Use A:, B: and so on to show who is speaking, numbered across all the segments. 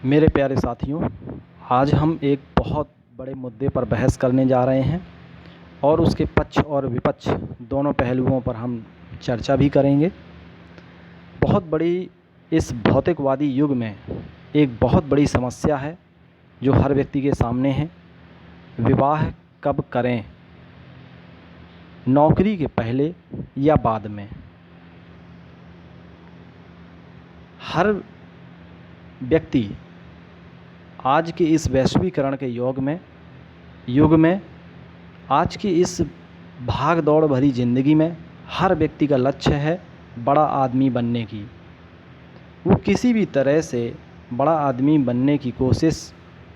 A: मेरे प्यारे साथियों, आज हम एक बहुत बड़े मुद्दे पर बहस करने जा रहे हैं और उसके पक्ष और विपक्ष दोनों पहलुओं पर हम चर्चा भी करेंगे। बहुत बड़ी इस भौतिकवादी युग में एक बहुत बड़ी समस्या है जो हर व्यक्ति के सामने है। विवाह कब करें, नौकरी के पहले या बाद में? हर व्यक्ति आज के इस वैश्वीकरण के युग में आज की इस भाग दौड़ भरी ज़िंदगी में हर व्यक्ति का लक्ष्य है बड़ा आदमी बनने की। वो किसी भी तरह से बड़ा आदमी बनने की कोशिश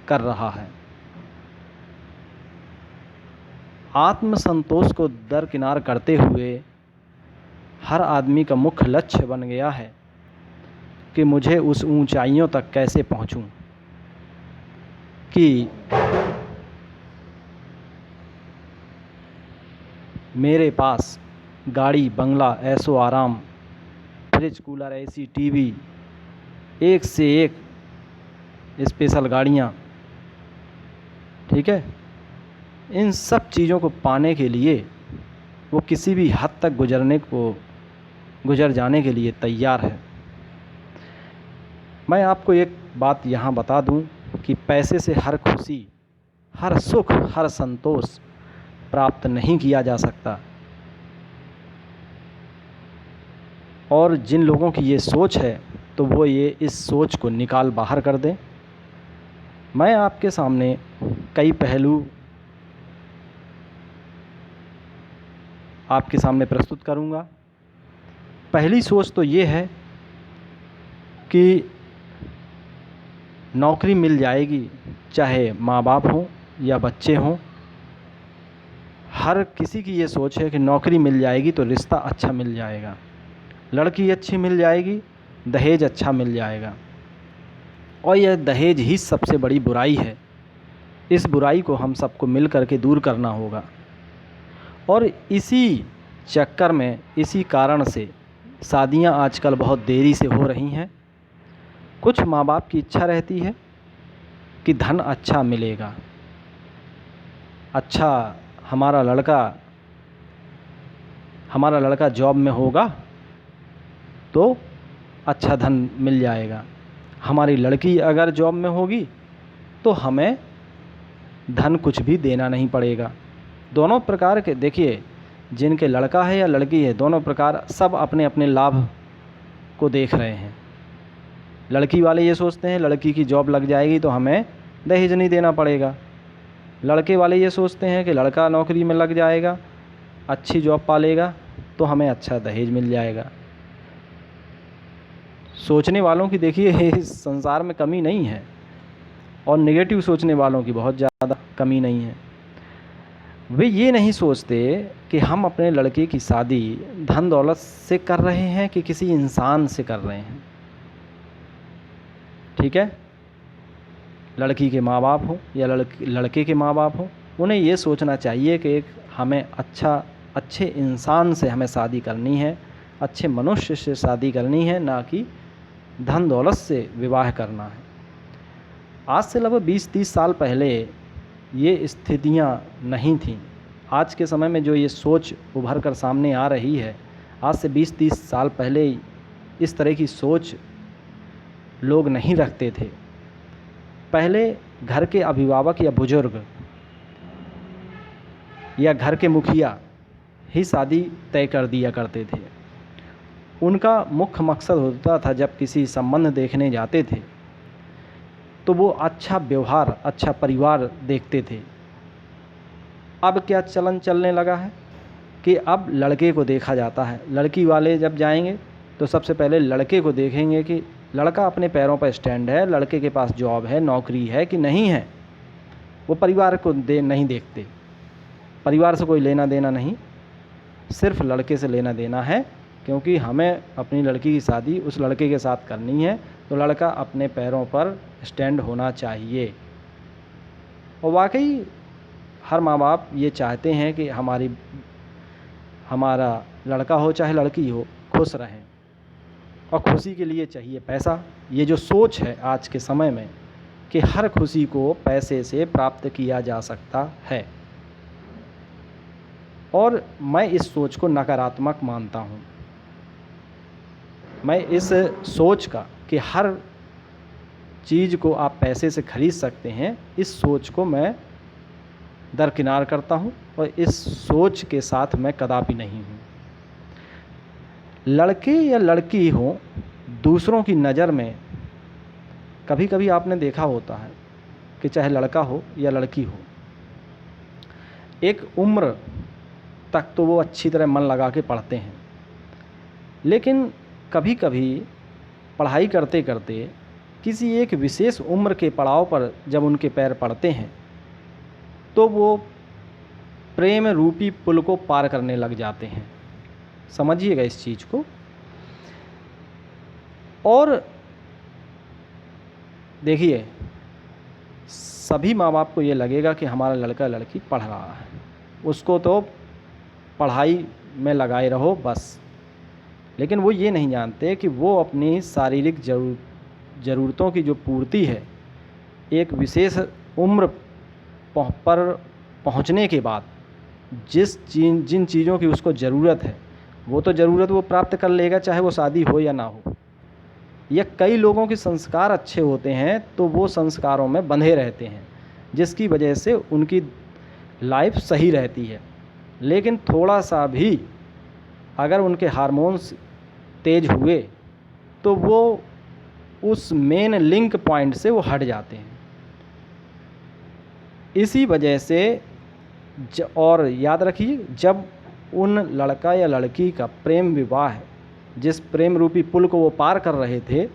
A: कर रहा है। आत्मसंतोष को दरकिनार करते हुए हर आदमी का मुख्य लक्ष्य बन गया है कि मुझे उस ऊंचाइयों तक कैसे पहुंचूं कि मेरे पास गाड़ी, बंगला, ऐशो आराम, फ्रिज, कूलर, एसी, टीवी, एक से एक स्पेशल गाड़ियाँ, ठीक है। इन सब चीज़ों को पाने के लिए वो किसी भी हद तक गुजर जाने के लिए तैयार है। मैं आपको एक बात यहाँ बता दूँ कि पैसे से हर खुशी, हर सुख, हर संतोष प्राप्त नहीं किया जा सकता। और जिन लोगों की ये सोच है तो वो ये इस सोच को निकाल बाहर कर दें। मैं आपके सामने कई पहलू आपके सामने प्रस्तुत करूंगा। पहली सोच तो ये है कि नौकरी मिल जाएगी, चाहे माँ बाप हों या बच्चे हों। हर किसी की ये सोच है कि नौकरी मिल जाएगी तो रिश्ता अच्छा मिल जाएगा, लड़की अच्छी मिल जाएगी, दहेज अच्छा मिल जाएगा। और यह दहेज ही सबसे बड़ी बुराई है। इस बुराई को हम सबको मिल करके दूर करना होगा। और इसी चक्कर में, इसी कारण से शादियां आजकल बहुत देरी से हो रही हैं। कुछ माँ बाप की इच्छा रहती है कि धन अच्छा मिलेगा, अच्छा हमारा लड़का जॉब में होगा तो अच्छा धन मिल जाएगा, हमारी लड़की अगर जॉब में होगी तो हमें धन कुछ भी देना नहीं पड़ेगा। दोनों प्रकार के, देखिए, जिनके लड़का है या लड़की है, दोनों प्रकार सब अपने अपने लाभ को देख रहे हैं। लड़की वाले ये सोचते हैं लड़की की जॉब लग जाएगी तो हमें दहेज नहीं देना पड़ेगा। लड़के वाले ये सोचते हैं कि लड़का नौकरी में लग जाएगा, अच्छी जॉब पालेगा तो हमें अच्छा दहेज मिल जाएगा। सोचने वालों की देखिए इस संसार में कमी नहीं है, और नेगेटिव सोचने वालों की बहुत ज़्यादा कमी नहीं है। वे ये नहीं सोचते कि हम अपने लड़के की शादी धन दौलत से कर रहे हैं कि किसी इंसान से कर रहे हैं, ठीक है। लड़की के माँ बाप हों या लड़के के माँ बाप हों, उन्हें ये सोचना चाहिए कि हमें अच्छे इंसान से हमें शादी करनी है, अच्छे मनुष्य से शादी करनी है, ना कि धन दौलत से विवाह करना है। आज से लगभग 20-30 साल पहले ये स्थितियाँ नहीं थीं। आज के समय में जो ये सोच उभर कर सामने आ रही है, आज से 20-30 साल पहले इस तरह की सोच लोग नहीं रखते थे। पहले घर के अभिभावक या बुजुर्ग या घर के मुखिया ही शादी तय कर दिया करते थे। उनका मुख्य मकसद होता था, जब किसी संबंध देखने जाते थे तो वो अच्छा व्यवहार, अच्छा परिवार देखते थे। अब क्या चलन चलने लगा है कि अब लड़के को देखा जाता है। लड़की वाले जब जाएंगे तो सबसे पहले लड़के को देखेंगे कि लड़का अपने पैरों पर स्टैंड है, लड़के के पास जॉब है, नौकरी है कि नहीं है। वो परिवार को नहीं देखते। परिवार से कोई लेना देना नहीं, सिर्फ लड़के से लेना देना है, क्योंकि हमें अपनी लड़की की शादी उस लड़के के साथ करनी है तो लड़का अपने पैरों पर स्टैंड होना चाहिए। और वाकई हर माँ बाप ये चाहते हैं कि हमारा लड़का हो चाहे लड़की हो खुश रहें। और खुशी के लिए चाहिए पैसा। ये जो सोच है आज के समय में कि हर खुशी को पैसे से प्राप्त किया जा सकता है, और मैं इस सोच को नकारात्मक मानता हूँ। मैं इस सोच का कि हर चीज़ को आप पैसे से खरीद सकते हैं, इस सोच को मैं दरकिनार करता हूँ और इस सोच के साथ मैं कदापि नहीं हूँ। लड़के या लड़की हो, दूसरों की नज़र में कभी कभी आपने देखा होता है कि चाहे लड़का हो या लड़की हो, एक उम्र तक तो वो अच्छी तरह मन लगा के पढ़ते हैं, लेकिन कभी कभी पढ़ाई करते करते किसी एक विशेष उम्र के पड़ाव पर जब उनके पैर पड़ते हैं तो वो प्रेम रूपी पुल को पार करने लग जाते हैं। समझिएगा इस चीज़ को। और देखिए, सभी माँ बाप को ये लगेगा कि हमारा लड़का लड़की पढ़ रहा है, उसको तो पढ़ाई में लगाए रहो बस, लेकिन वो ये नहीं जानते कि वो अपनी शारीरिक ज़रूरतों की जो पूर्ति है एक विशेष उम्र पर पहुंचने के बाद जिन चीज़ों की उसको ज़रूरत है वो तो ज़रूरत वो प्राप्त कर लेगा, चाहे वो शादी हो या ना हो। या कई लोगों के संस्कार अच्छे होते हैं तो वो संस्कारों में बंधे रहते हैं, जिसकी वजह से उनकी लाइफ सही रहती है। लेकिन थोड़ा सा भी अगर उनके हार्मोन्स तेज हुए तो वो उस मेन लिंक पॉइंट से वो हट जाते हैं। इसी वजह से और याद रखिए, जब उन लड़का या लड़की का प्रेम विवाह, जिस प्रेम रूपी पुल को वो पार कर रहे थे,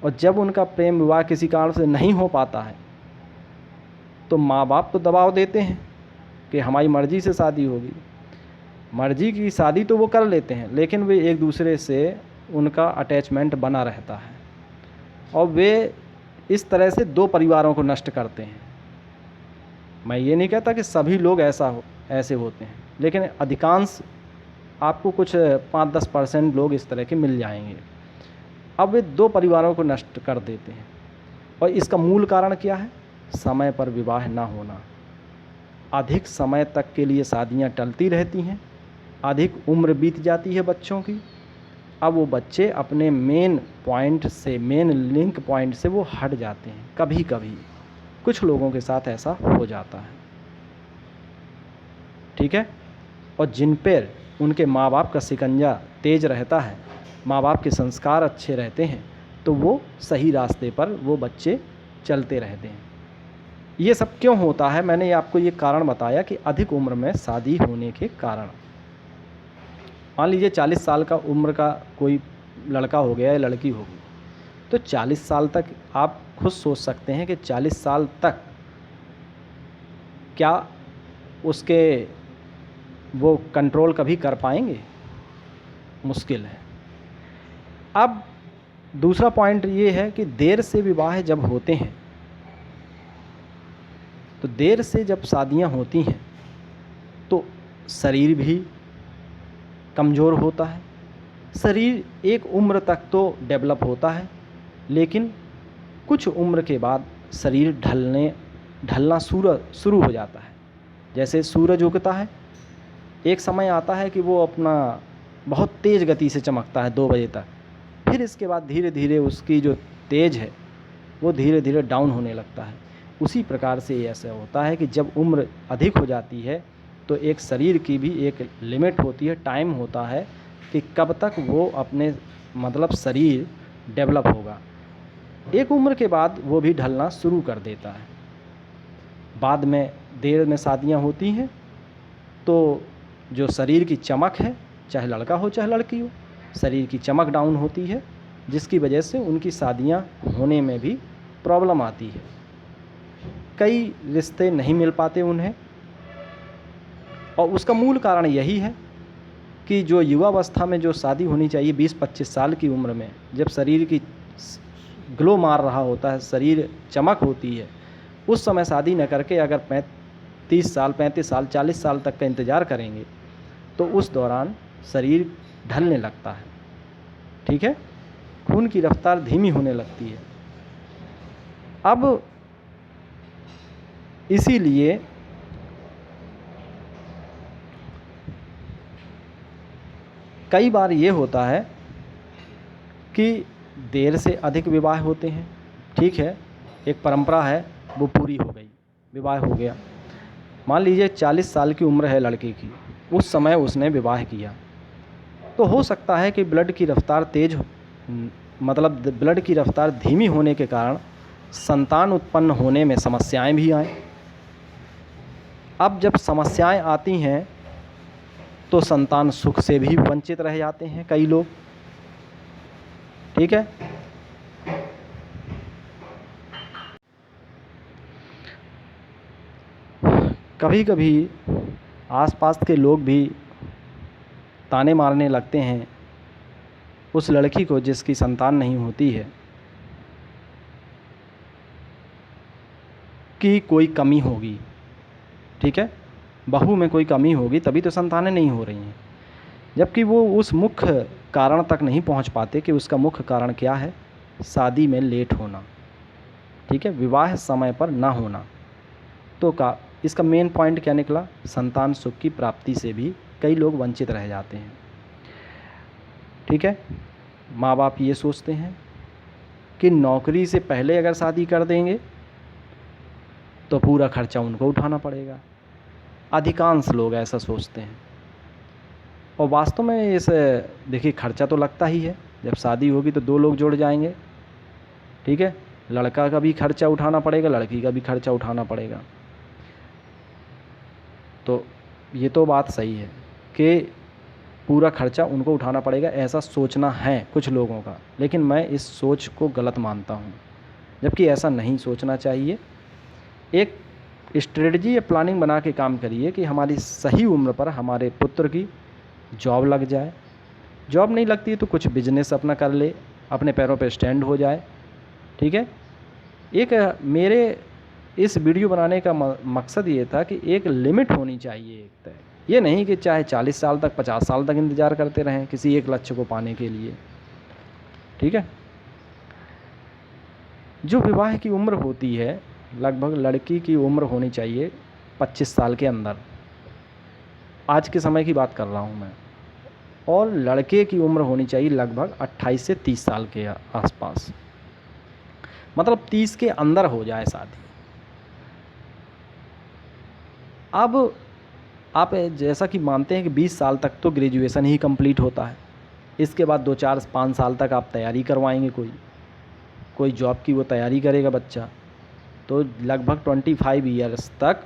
A: और जब उनका प्रेम विवाह किसी कारण से नहीं हो पाता है तो माँ बाप तो दबाव देते हैं कि हमारी मर्ज़ी से शादी होगी। मर्ज़ी की शादी तो वो कर लेते हैं, लेकिन वे एक दूसरे से उनका अटैचमेंट बना रहता है और वे इस तरह से दो परिवारों को नष्ट करते हैं। मैं ये नहीं कहता कि सभी लोग ऐसे होते हैं, लेकिन अधिकांश आपको कुछ 5-10% लोग इस तरह के मिल जाएंगे। अब वे दो परिवारों को नष्ट कर देते हैं, और इसका मूल कारण क्या है? समय पर विवाह ना होना। अधिक समय तक के लिए शादियां टलती रहती हैं, अधिक उम्र बीत जाती है बच्चों की। अब वो बच्चे अपने मेन पॉइंट से, मेन लिंक पॉइंट से वो हट जाते हैं। कभी कभी कुछ लोगों के साथ ऐसा हो जाता है, ठीक है। और जिन पर उनके माँ बाप का शिकंजा तेज रहता है, माँ बाप के संस्कार अच्छे रहते हैं, तो वो सही रास्ते पर वो बच्चे चलते रहते हैं। ये सब क्यों होता है? मैंने आपको ये कारण बताया कि अधिक उम्र में शादी होने के कारण। मान लीजिए 40 साल का उम्र का कोई लड़का हो गया या लड़की हो गई, तो 40 साल तक आप खुद सोच सकते हैं कि 40 साल तक क्या उसके वो कंट्रोल कभी कर पाएंगे? मुश्किल है। अब दूसरा पॉइंट ये है कि देर से विवाह जब होते हैं, तो देर से जब शादियां होती हैं तो शरीर भी कमज़ोर होता है। शरीर एक उम्र तक तो डेवलप होता है, लेकिन कुछ उम्र के बाद शरीर ढलना शुरू हो जाता है। जैसे सूरज उगता है, एक समय आता है कि वो अपना बहुत तेज़ गति से चमकता है 2 बजे तक, फिर इसके बाद धीरे धीरे उसकी जो तेज है वो धीरे धीरे डाउन होने लगता है। उसी प्रकार से ऐसा होता है कि जब उम्र अधिक हो जाती है तो एक शरीर की भी एक लिमिट होती है, टाइम होता है कि कब तक वो अपने मतलब शरीर डेवलप होगा। एक उम्र के बाद वो भी ढलना शुरू कर देता है। बाद में देर में शादियां होती हैं तो जो शरीर की चमक है, चाहे लड़का हो चाहे लड़की हो, शरीर की चमक डाउन होती है, जिसकी वजह से उनकी शादियां होने में भी प्रॉब्लम आती है। कई रिश्ते नहीं मिल पाते उन्हें, और उसका मूल कारण यही है कि जो युवावस्था में जो शादी होनी चाहिए 20-25 साल की उम्र में, जब शरीर की ग्लो मार रहा होता है, शरीर चमक होती है, उस समय शादी न करके अगर 30 साल, 35 साल, 40 साल तक का इंतज़ार करेंगे तो उस दौरान शरीर ढलने लगता है, ठीक है। खून की रफ्तार धीमी होने लगती है। अब इसीलिए कई बार ये होता है कि देर से अधिक विवाह होते हैं। ठीक है, एक परंपरा है वो पूरी हो गई, विवाह हो गया। मान लीजिए 40 साल की उम्र है लड़के की, उस समय उसने विवाह किया, तो हो सकता है कि ब्लड की रफ्तार मतलब ब्लड की रफ्तार धीमी होने के कारण संतान उत्पन्न होने में समस्याएं भी आएँ। अब जब समस्याएं आती हैं तो संतान सुख से भी वंचित रह जाते हैं कई लोग। ठीक है, कभी कभी आसपास के लोग भी ताने मारने लगते हैं उस लड़की को जिसकी संतान नहीं होती है कि कोई कमी होगी। ठीक है, बहू में कोई कमी होगी तभी तो संतानें नहीं हो रही हैं, जबकि वो उस मुख्य कारण तक नहीं पहुंच पाते कि उसका मुख्य कारण क्या है, शादी में लेट होना। ठीक है, विवाह समय पर ना होना। तो इसका मेन पॉइंट क्या निकला, संतान सुख की प्राप्ति से भी कई लोग वंचित रह जाते हैं। ठीक है, माँ बाप ये सोचते हैं कि नौकरी से पहले अगर शादी कर देंगे तो पूरा खर्चा उनको उठाना पड़ेगा। अधिकांश लोग ऐसा सोचते हैं, और वास्तव में इस देखिए खर्चा तो लगता ही है। जब शादी होगी तो 2 लोग जुड़ जाएंगे। ठीक है, लड़का का भी खर्चा उठाना पड़ेगा, लड़की का भी खर्चा उठाना पड़ेगा। तो ये तो बात सही है कि पूरा खर्चा उनको उठाना पड़ेगा, ऐसा सोचना है कुछ लोगों का, लेकिन मैं इस सोच को गलत मानता हूँ, जबकि ऐसा नहीं सोचना चाहिए। एक स्ट्रेटजी या प्लानिंग बना के काम करिए कि हमारी सही उम्र पर हमारे पुत्र की जॉब लग जाए। जॉब नहीं लगती है तो कुछ बिजनेस अपना कर ले, अपने पैरों पर स्टैंड हो जाए। ठीक है, एक मेरे इस वीडियो बनाने का मकसद ये था कि एक लिमिट होनी चाहिए एक तय, ये नहीं कि चाहे 40 साल तक 50 साल तक इंतज़ार करते रहें किसी एक लक्ष्य को पाने के लिए। ठीक है, जो विवाह की उम्र होती है, लगभग लड़की की उम्र होनी चाहिए 25 साल के अंदर, आज के समय की बात कर रहा हूँ मैं, और लड़के की उम्र होनी चाहिए लगभग 28 से 30 साल के आसपास, मतलब 30 के अंदर हो जाए शादी। अब आप जैसा कि मानते हैं कि 20 साल तक तो ग्रेजुएशन ही कंप्लीट होता है, इसके बाद 2-4-5 साल तक आप तैयारी करवाएंगे, कोई जॉब की वो तैयारी करेगा बच्चा, तो लगभग 25 ईयर्स तक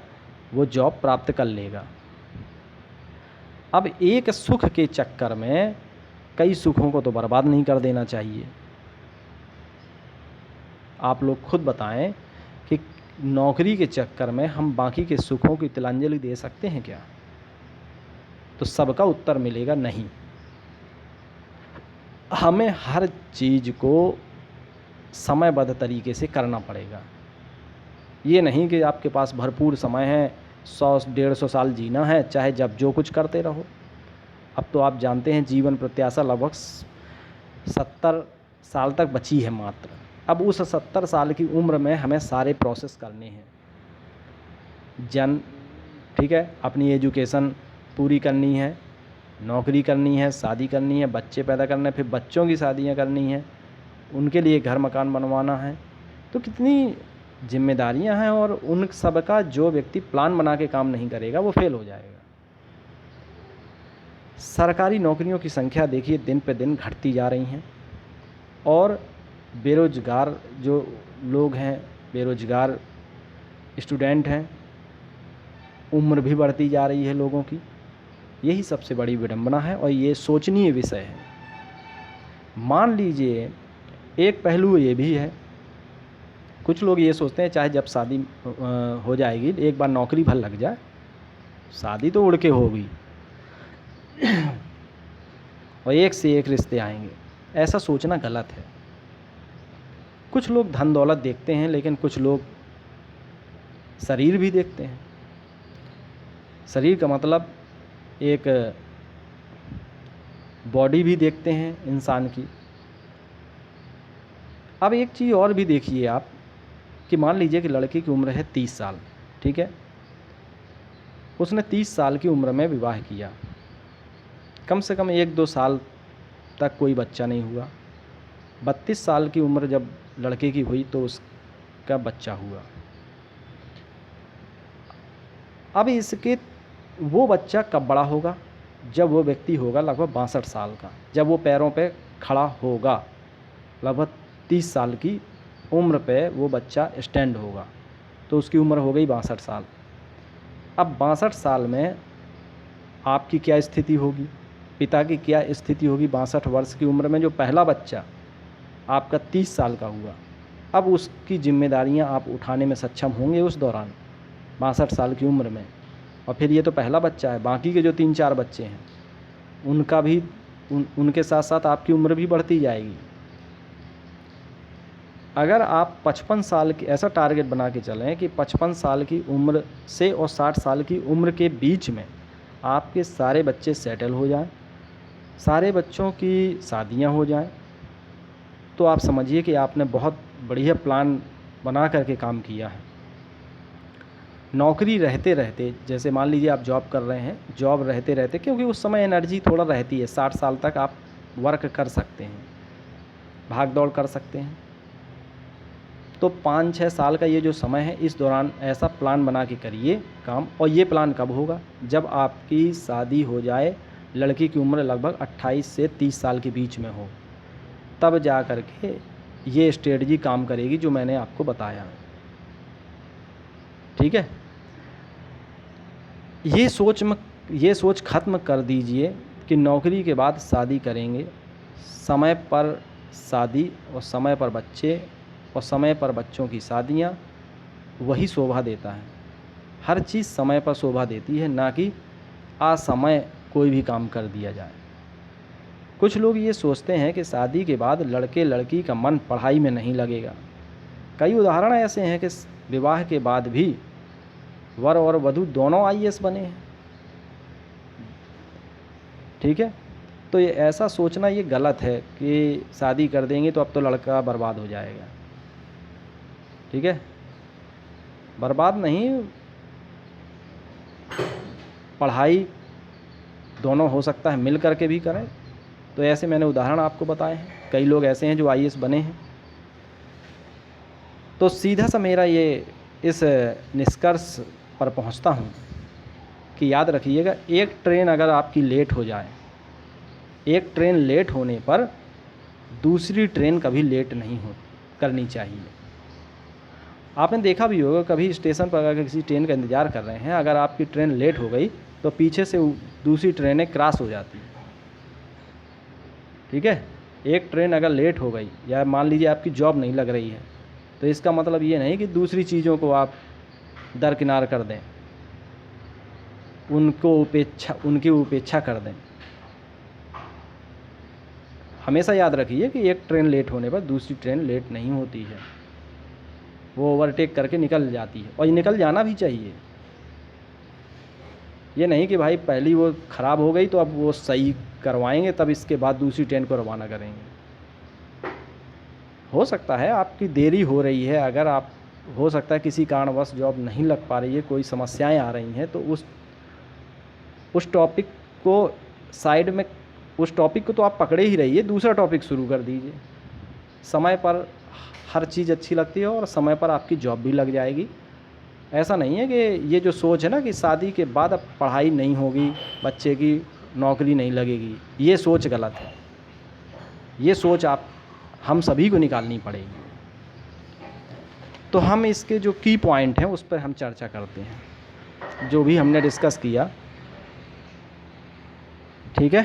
A: वो जॉब प्राप्त कर लेगा। अब एक सुख के चक्कर में कई सुखों को तो बर्बाद नहीं कर देना चाहिए। आप लोग खुद बताएं कि नौकरी के चक्कर में हम बाकी के सुखों की तिलांजलि दे सकते हैं क्या? तो सबका उत्तर मिलेगा नहीं। हमें हर चीज़ को समयबद्ध तरीके से करना पड़ेगा। ये नहीं कि आपके पास भरपूर समय है, 100-150 साल जीना है, चाहे जब जो कुछ करते रहो। अब तो आप जानते हैं जीवन प्रत्याशा लगभग 70 साल तक बची है मात्र। अब उस 70 साल की उम्र में हमें सारे प्रोसेस करने हैं। ठीक है, अपनी एजुकेशन पूरी करनी है, नौकरी करनी है, शादी करनी है, बच्चे पैदा करने, फिर बच्चों की शादियां करनी है, उनके लिए घर मकान बनवाना है। तो कितनी जिम्मेदारियां हैं, और उन सब का जो व्यक्ति प्लान बना के काम नहीं करेगा वो फेल हो जाएगा। सरकारी नौकरियों की संख्या देखिए दिन पे दिन घटती जा रही हैं, और बेरोजगार जो लोग हैं, बेरोजगार स्टूडेंट हैं, उम्र भी बढ़ती जा रही है लोगों की। यही सबसे बड़ी विडंबना है, और ये सोचनीय विषय है। मान लीजिए एक पहलू ये भी है, कुछ लोग ये सोचते हैं चाहे जब शादी हो जाएगी, एक बार नौकरी भर लग जाए, शादी तो उड़ के होगी और एक से एक रिश्ते आएंगे। ऐसा सोचना गलत है। कुछ लोग धन दौलत देखते हैं, लेकिन कुछ लोग शरीर भी देखते हैं। शरीर का मतलब एक बॉडी भी देखते हैं इंसान की। अब एक चीज़ और भी देखिए आप, कि मान लीजिए कि लड़के की उम्र है 30 साल, ठीक है, उसने 30 साल की उम्र में विवाह किया, कम से कम 1-2 साल तक कोई बच्चा नहीं हुआ। 32 साल की उम्र जब लड़के की हुई तो उसका बच्चा हुआ। अब इसके वो बच्चा कब बड़ा होगा? जब वो व्यक्ति होगा लगभग 62 साल का, जब वो पैरों पे खड़ा होगा, लगभग 30 साल की उम्र पे वो बच्चा स्टैंड होगा, तो उसकी उम्र हो गई 62 साल। अब 62 साल में आपकी क्या स्थिति होगी, पिता की क्या स्थिति होगी 62 वर्ष की उम्र में? जो पहला बच्चा आपका 30 साल का हुआ, अब उसकी जिम्मेदारियां आप उठाने में सक्षम होंगे उस दौरान 62 साल की उम्र में? और फिर ये तो पहला बच्चा है, बाकी के जो 3-4 बच्चे हैं उनका भी उनके साथ साथ आपकी उम्र भी बढ़ती जाएगी। अगर आप 55 साल की ऐसा टारगेट बना के चलें कि 55 साल की उम्र से और 60 साल की उम्र के बीच में आपके सारे बच्चे सेटल हो जाएं, सारे बच्चों की शादियां हो जाएं, तो आप समझिए कि आपने बहुत बढ़िया प्लान बना करके काम किया है। नौकरी रहते रहते, जैसे मान लीजिए आप जॉब कर रहे हैं, जॉब रहते रहते, क्योंकि उस समय एनर्जी थोड़ा रहती है, 60 साल तक आप वर्क कर सकते हैं, भाग दौड़ कर सकते हैं, तो 5-6 साल का ये जो समय है, इस दौरान ऐसा प्लान बना के करिए काम। और ये प्लान कब होगा? जब आपकी शादी हो जाए, लड़की की उम्र लगभग 28 से 30 साल के बीच में हो, तब जा कर के ये स्ट्रेटजी काम करेगी जो मैंने आपको बताया, ठीक है। ये सोच ख़त्म कर दीजिए कि नौकरी के बाद शादी करेंगे। समय पर शादी और समय पर बच्चे और समय पर बच्चों की शादियाँ, वही शोभा देता है। हर चीज़ समय पर शोभा देती है, ना कि असमय कोई भी काम कर दिया जाए। कुछ लोग ये सोचते हैं कि शादी के बाद लड़के लड़की का मन पढ़ाई में नहीं लगेगा। कई उदाहरण ऐसे हैं कि विवाह के बाद भी वर और वधू दोनों आईएएस बने हैं, ठीक है। तो ये ऐसा सोचना ये गलत है कि शादी कर देंगे तो अब तो लड़का बर्बाद हो जाएगा, ठीक है। बर्बाद नहीं, पढ़ाई दोनों हो सकता है मिल करके भी करें। तो ऐसे मैंने उदाहरण आपको बताए हैं, कई लोग ऐसे हैं जो आईएएस बने हैं। तो सीधा सा मेरा ये इस निष्कर्ष पर पहुंचता हूं कि याद रखिएगा, एक ट्रेन अगर आपकी लेट हो जाए, एक ट्रेन लेट होने पर दूसरी ट्रेन कभी लेट नहीं हो करनी चाहिए। आपने देखा भी होगा, कभी स्टेशन पर अगर किसी ट्रेन का इंतज़ार कर रहे हैं, अगर आपकी ट्रेन लेट हो गई तो पीछे से दूसरी ट्रेनें क्रॉस हो जाती हैं, ठीक है। एक ट्रेन अगर लेट हो गई, या मान लीजिए आपकी जॉब नहीं लग रही है, तो इसका मतलब ये नहीं कि दूसरी चीज़ों को आप दरकिनार कर दें, उनकी उपेक्षा कर दें। हमेशा याद रखिए कि एक ट्रेन लेट होने पर दूसरी ट्रेन लेट नहीं होती है, वो ओवरटेक करके निकल जाती है, और ये निकल जाना भी चाहिए। ये नहीं कि भाई पहली वो ख़राब हो गई तो अब वो सही करवाएंगे तब इसके बाद दूसरी ट्रेन को रवाना करेंगे। हो सकता है आपकी देरी हो रही है, अगर आप हो सकता है किसी कारणवश जॉब नहीं लग पा रही है, कोई समस्याएं आ रही हैं, तो उस टॉपिक को साइड में, उस टॉपिक को तो आप पकड़े ही रहिए, दूसरा टॉपिक शुरू कर दीजिए। समय पर हर चीज़ अच्छी लगती है और समय पर आपकी जॉब भी लग जाएगी। ऐसा नहीं है कि ये जो सोच है ना कि शादी के बाद अब पढ़ाई नहीं होगी, बच्चे की नौकरी नहीं लगेगी, ये सोच गलत है। ये सोच हम सभी को निकालनी पड़ेगी। तो हम इसके जो की पॉइंट हैं उस पर हम चर्चा करते हैं, जो भी हमने डिस्कस किया, ठीक है।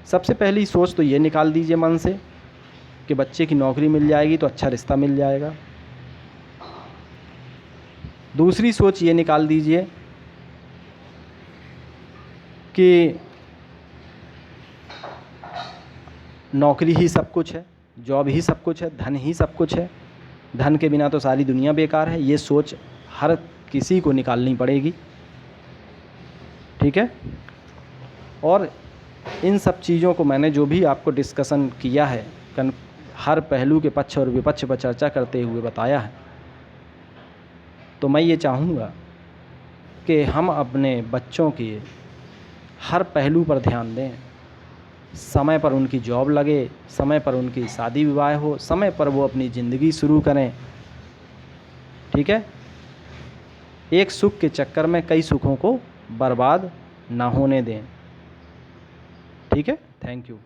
A: सबसे पहली सोच तो ये निकाल दीजिए मन से कि बच्चे की नौकरी मिल जाएगी तो अच्छा रिश्ता मिल जाएगा। दूसरी सोच ये निकाल दीजिए कि नौकरी ही सब कुछ है, जॉब ही सब कुछ है, धन ही सब कुछ है, धन के बिना तो सारी दुनिया बेकार है। ये सोच हर किसी को निकालनी पड़ेगी, ठीक है। और इन सब चीज़ों को मैंने जो भी आपको डिस्कशन किया है, हर पहलू के पक्ष और विपक्ष पर चर्चा करते हुए बताया है। तो मैं ये चाहूँगा कि हम अपने बच्चों के हर पहलू पर ध्यान दें, समय पर उनकी जॉब लगे, समय पर उनकी शादी विवाह हो, समय पर वो अपनी ज़िंदगी शुरू करें। ठीक है, एक सुख के चक्कर में कई सुखों को बर्बाद ना होने दें। ठीक है, थैंक यू।